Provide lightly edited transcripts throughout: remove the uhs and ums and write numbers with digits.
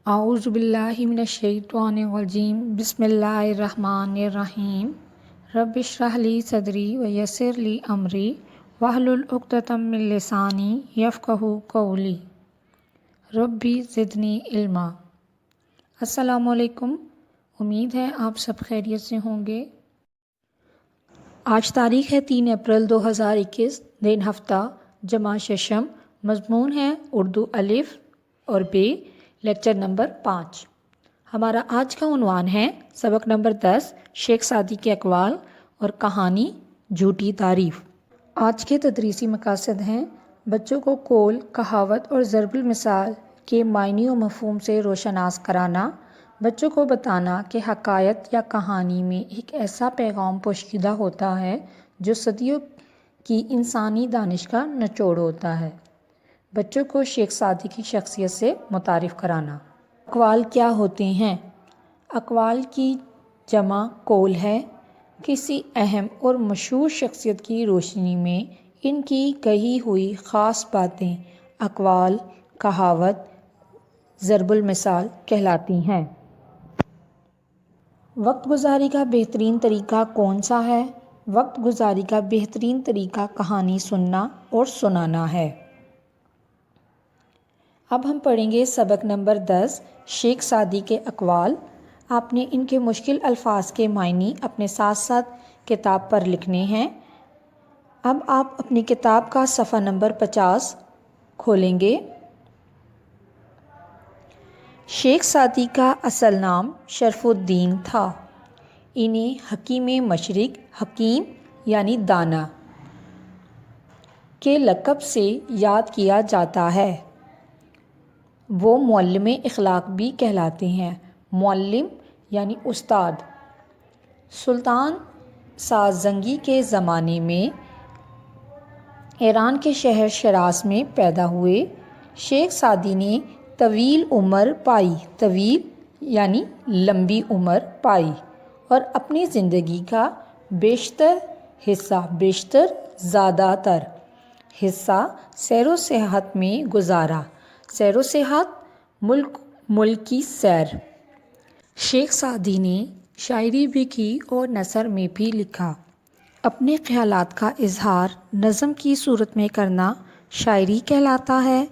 اعوذ باللہ من الشیطان الرجیم بسم اللہ الرحمن الرحیم رب اشرح لی صدری ویسر لی امری واحلل عقدۃ من لسانی یفقہوا قولی ربی زدنی علما۔ السلام علیکم، امید ہے آپ سب خیریت سے ہوں گے۔ آج تاریخ ہے 3 اپریل 2021، دن ہفتہ، جمع ششم، مضمون ہے اردو الف اور بے، لیکچر نمبر 5۔ ہمارا آج کا عنوان ہے سبق نمبر 10، شیخ سعدی کے اقوال اور کہانی جھوٹی تعریف۔ آج کے تدریسی مقاصد ہیں بچوں کو قول، کہاوت اور ضرب المثال کے معنی و مفہوم سے روشناس کرانا، بچوں کو بتانا کہ حکایت یا کہانی میں ایک ایسا پیغام پوشیدہ ہوتا ہے جو صدیوں کی انسانی دانش کا نچوڑ ہوتا ہے، بچوں کو شیخ سعدی کی شخصیت سے متعارف کرانا۔ اقوال کیا ہوتے ہیں؟ اقوال کی جمع قول ہے۔ کسی اہم اور مشہور شخصیت کی روشنی میں ان کی کہی ہوئی خاص باتیں اقوال، کہاوت، ضرب المثال کہلاتی ہیں۔ وقت گزاری کا بہترین طریقہ کون سا ہے؟ وقت گزاری کا بہترین طریقہ کہانی سننا اور سنانا ہے۔ اب ہم پڑھیں گے سبق نمبر 10، شیخ سعدی کے اقوال۔ آپ نے ان کے مشکل الفاظ کے معنی اپنے ساتھ ساتھ کتاب پر لکھنے ہیں۔ اب آپ اپنی کتاب کا صفحہ نمبر 50 کھولیں گے۔ شیخ سعدی کا اصل نام شرف الدین تھا۔ انہیں حکیم مشرق، حکیم یعنی دانا، کے لقب سے یاد کیا جاتا ہے۔ وہ معلم اخلاق بھی کہلاتے ہیں۔ معلم یعنی استاد۔ سلطان سازنگی کے زمانے میں ایران کے شہر شیراز میں پیدا ہوئے۔ شیخ سعدی نے طویل عمر پائی، طویل یعنی لمبی عمر پائی، اور اپنی زندگی کا بیشتر زیادہ تر حصہ سیر و سیاحت میں گزارا۔ سیر و سیاحت، ملک کی سیر۔ شیخ سعدی نے شاعری بھی کی اور نثر میں بھی لکھا۔ اپنے خیالات کا اظہار نظم کی صورت میں کرنا شاعری کہلاتا ہے،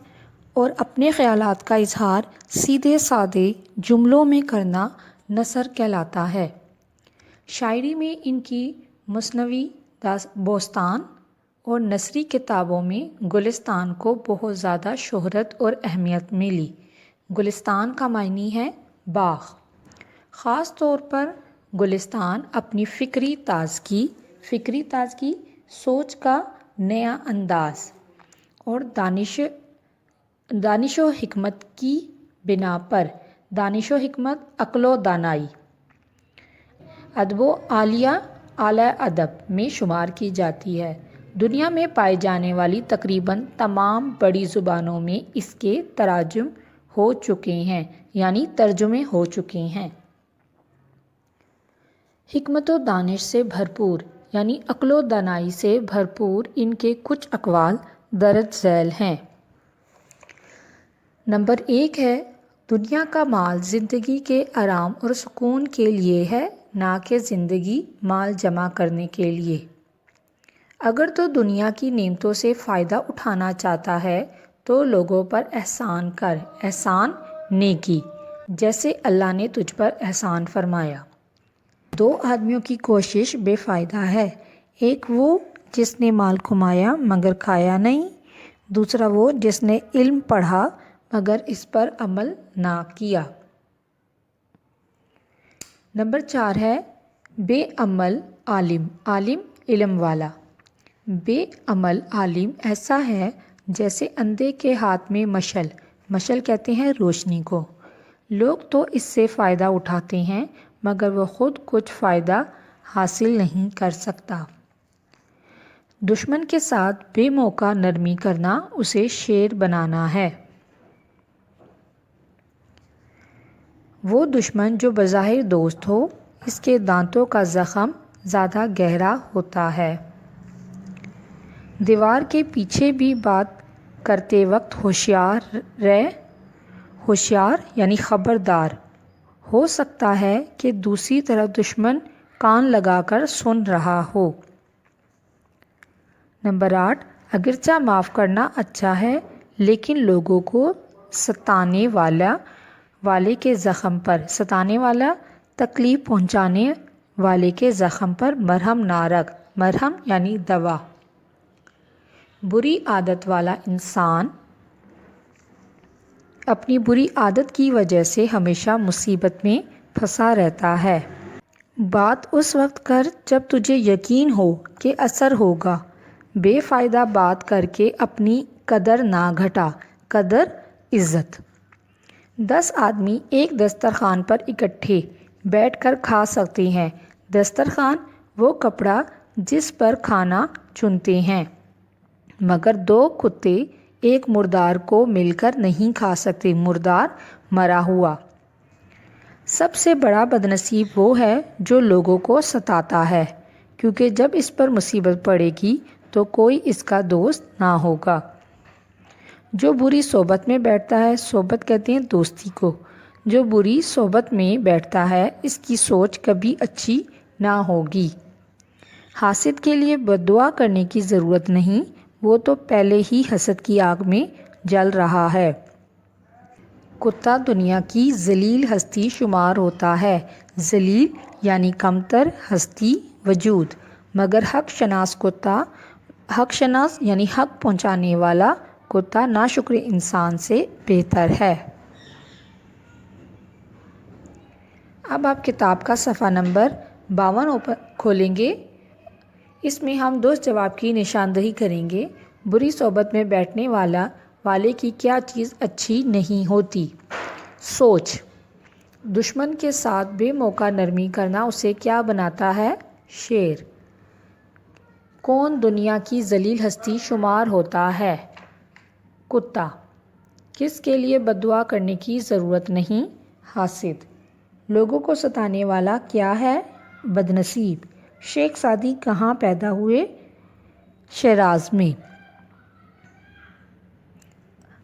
اور اپنے خیالات کا اظہار سیدھے سادے جملوں میں کرنا نثر کہلاتا ہے۔ شاعری میں ان کی مثنوی، بوستان اور نثری کتابوں میں گلستان کو بہت زیادہ شہرت اور اہمیت ملی۔ گلستان کا معنی ہے باغ۔ خاص طور پر گلستان اپنی فکری تازگی، سوچ کا نیا انداز اور دانش و حکمت کی بنا پر، دانش و حکمت، عقل و دانائی، ادب و اعلیٰ ادب میں شمار کی جاتی ہے۔ دنیا میں پائی جانے والی تقریباً تمام بڑی زبانوں میں اس کے تراجم ہو چکے ہیں، یعنی ترجمے ہو چکے ہیں۔ حکمت و دانش سے بھرپور یعنی عقل و دانائی سے بھرپور ان کے کچھ اقوال درج ذیل ہیں۔ نمبر 1 ہے، دنیا کا مال زندگی کے آرام اور سکون کے لیے ہے، نہ کہ زندگی مال جمع کرنے کے لیے۔ اگر تو دنیا کی نعمتوں سے فائدہ اٹھانا چاہتا ہے تو لوگوں پر احسان کر، احسان نیکی، جیسے اللہ نے تجھ پر احسان فرمایا۔ 2 آدمیوں کی کوشش بے فائدہ ہے، ایک وہ جس نے مال کمایا مگر کھایا نہیں، دوسرا وہ جس نے علم پڑھا مگر اس پر عمل نہ کیا۔ نمبر 4 ہے، بے عمل عالم، عالم علم والا۔ بے عمل عالم ایسا ہے جیسے اندھے کے ہاتھ میں مشل، مشل کہتے ہیں روشنی کو۔ لوگ تو اس سے فائدہ اٹھاتے ہیں مگر وہ خود کچھ فائدہ حاصل نہیں کر سکتا۔ دشمن کے ساتھ بے موقع نرمی کرنا اسے شیر بنانا ہے۔ وہ دشمن جو بظاہر دوست ہو، اس کے دانتوں کا زخم زیادہ گہرا ہوتا ہے۔ دیوار کے پیچھے بھی بات کرتے وقت ہوشیار یعنی خبردار، ہو سکتا ہے کہ دوسری طرف دشمن کان لگا کر سن رہا ہو۔ نمبر 8، اگرچہ معاف کرنا اچھا ہے لیکن لوگوں کو ستانے والے کے زخم پر، ستانے والا تکلیف پہنچانے والے کے زخم پر مرہم نہ رکھ۔ مرہم یعنی دوا۔ بری عادت والا انسان اپنی بری عادت کی وجہ سے ہمیشہ مصیبت میں پھنسا رہتا ہے۔ بات اس وقت کر جب تجھے یقین ہو کہ اثر ہوگا۔ بے فائدہ بات کر کے اپنی قدر نہ گھٹا۔ قدر عزت۔ 10 آدمی ایک دسترخوان پر اکٹھے بیٹھ کر کھا سکتے ہیں۔ دسترخوان وہ کپڑا جس پر کھانا چنتے ہیں، مگر 2 کتے ایک مردار کو مل کر نہیں کھا سکتے۔ مردار مرا ہوا۔ سب سے بڑا بدنصیب وہ ہے جو لوگوں کو ستاتا ہے، کیونکہ جب اس پر مصیبت پڑے گی تو کوئی اس کا دوست نہ ہوگا۔ جو بری صحبت میں بیٹھتا ہے، صحبت کہتے ہیں دوستی کو، جو بری صحبت میں بیٹھتا ہے اس کی سوچ کبھی اچھی نہ ہوگی۔ حاسد کے لیے بد دعا کرنے کی ضرورت نہیں، وہ تو پہلے ہی حسد کی آگ میں جل رہا ہے۔ کتا دنیا کی ذلیل ہستی شمار ہوتا ہے۔ ذلیل یعنی کمتر ہستی وجود، مگر حق شناس کتا، حق شناس یعنی حق پہنچانے والا کتا ناشکر انسان سے بہتر ہے۔ اب آپ کتاب کا صفحہ نمبر 52 کھولیں گے۔ اس میں ہم درست جواب کی نشاندہی کریں گے۔ بری صحبت میں بیٹھنے والے کی کیا چیز اچھی نہیں ہوتی؟ سوچ۔ دشمن کے ساتھ بے موقع نرمی کرنا اسے کیا بناتا ہے؟ شیر۔ کون دنیا کی ذلیل ہستی شمار ہوتا ہے؟ کتا۔ کس کے لیے بد دعا کرنے کی ضرورت نہیں؟ حاسد۔ لوگوں کو ستانے والا کیا ہے؟ بدنصیب۔ شیخ سعدی کہاں پیدا ہوئے؟ شیراز میں۔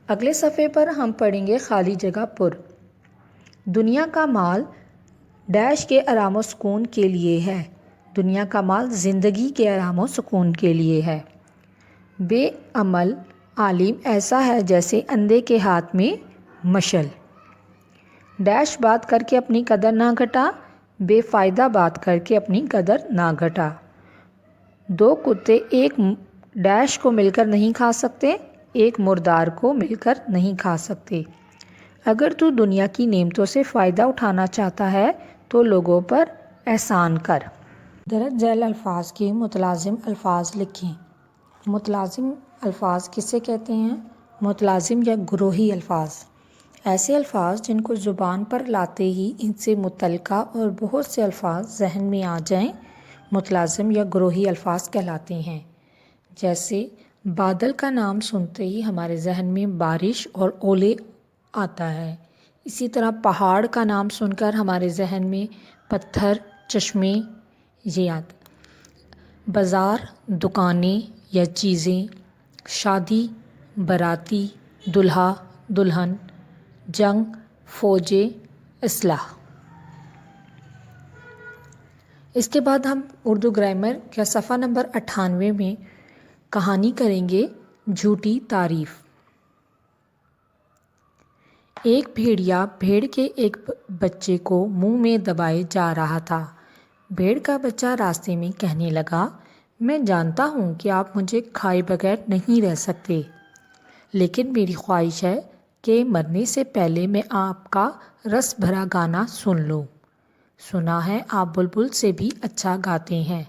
اگلے صفحے پر ہم پڑھیں گے خالی جگہ پر۔ دنیا کا مال ڈیش کے آرام و سکون کے لیے ہے۔ دنیا کا مال زندگی کے آرام و سکون کے لیے ہے۔ بے عمل عالم ایسا ہے جیسے اندھے کے ہاتھ میں مشل۔ ڈیش بات کر کے اپنی قدر نہ گھٹا، بے فائدہ بات کر کے اپنی قدر نہ گھٹا۔ 2 کتے ایک ڈیش کو مل کر نہیں کھا سکتے، ایک مردار کو مل کر نہیں کھا سکتے۔ اگر تو دنیا کی نعمتوں سے فائدہ اٹھانا چاہتا ہے تو لوگوں پر احسان کر۔ درج ذیل الفاظ کے متلازم الفاظ لکھیں۔ متلازم الفاظ کسے کہتے ہیں؟ متلازم یا گروہی الفاظ، ایسے الفاظ جن کو زبان پر لاتے ہی ان سے متعلقہ اور بہت سے الفاظ ذہن میں آ جائیں، متلازم یا گروہی الفاظ کہلاتے ہیں۔ جیسے بادل کا نام سنتے ہی ہمارے ذہن میں بارش اور اولے آتا ہے۔ اسی طرح پہاڑ کا نام سن کر ہمارے ذہن میں پتھر، چشمے یہ آتا۔ بازار، دکانیں یا چیزیں، شادی، باراتی، دلہا، دلہن، جنگ، فوجیں، اصلاح۔ اس کے بعد ہم اردو گرامر کا صفحہ نمبر 98 میں کہانی کریں گے جھوٹی تعریف۔ ایک بھیڑیا بھیڑ کے ایک بچے کو منہ میں دبائے جا رہا تھا۔ بھیڑ کا بچہ راستے میں کہنے لگا، میں جانتا ہوں کہ آپ مجھے کھائے بغیر نہیں رہ سکتے، لیکن میری خواہش ہے کہ مرنے سے پہلے میں آپ کا رس بھرا گانا سن لوں۔ سنا ہے آپ بلبل سے بھی اچھا گاتے ہیں،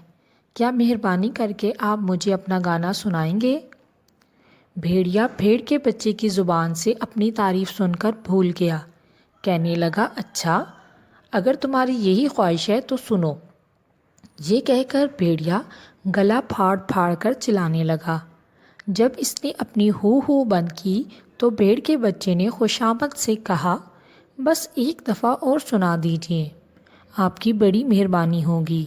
کیا مہربانی کر کے آپ مجھے اپنا گانا سنائیں گے؟ بھیڑیا بھیڑ کے بچے کی زبان سے اپنی تعریف سن کر بھول گیا۔ کہنے لگا، اچھا اگر تمہاری یہی خواہش ہے تو سنو۔ یہ کہہ کر بھیڑیا گلا پھاڑ پھاڑ کر چلانے لگا۔ جب اس نے اپنی ہو بند کی تو بھیڑ کے بچے نے خوشامد سے کہا، بس ایک دفعہ اور سنا دیجیے، آپ کی بڑی مہربانی ہوگی۔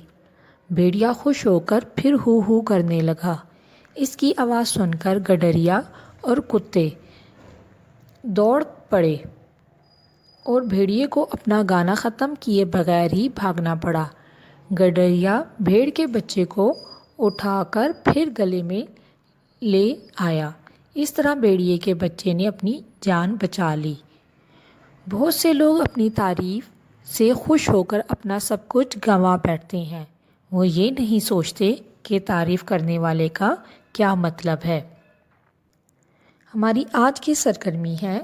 بھیڑیا خوش ہو کر پھر ہو کرنے لگا۔ اس کی آواز سن کر گڈریا اور کتے دوڑ پڑے۔ اور بھیڑیے کو اپنا گانا ختم کیے بغیر ہی بھاگنا پڑا۔ گڈریا بھیڑ کے بچے کو اٹھا کر پھر گلے میں لے آیا۔ اس طرح بھیڑیے کے بچے نے اپنی جان بچا لی۔ بہت سے لوگ اپنی تعریف سے خوش ہو کر اپنا سب کچھ گنوا بیٹھتے ہیں۔ وہ یہ نہیں سوچتے کہ تعریف کرنے والے کا کیا مطلب ہے۔ ہماری آج کی سرگرمی ہے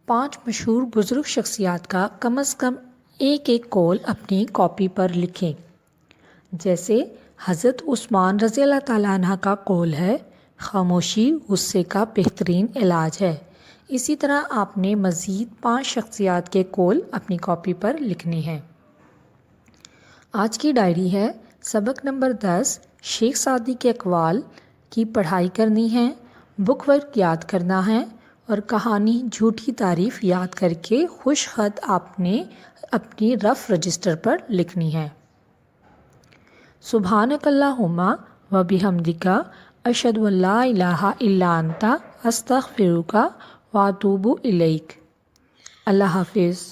5 مشہور بزرگ شخصیات کا کم از کم ایک قول اپنی کاپی پر لکھیں۔ جیسے حضرت عثمان رضی اللہ تعالیٰ عنہ کا قول ہے، خاموشی غصے کا بہترین علاج ہے۔ اسی طرح آپ نے مزید 5 شخصیات کے قول اپنی کاپی پر لکھنے ہیں۔ آج کی ڈائری ہے، سبق نمبر 10 شیخ سعدی کے اقوال کی پڑھائی کرنی ہے، بک ورک یاد کرنا ہے اور کہانی جھوٹی تعریف یاد کر کے خوش خط آپ نے اپنی رف رجسٹر پر لکھنی ہے۔ سبحانک اللہم و بحمدک اشہد ان لا الہ الا انت استغفرک و اتوب الیک۔ اللہ حافظ۔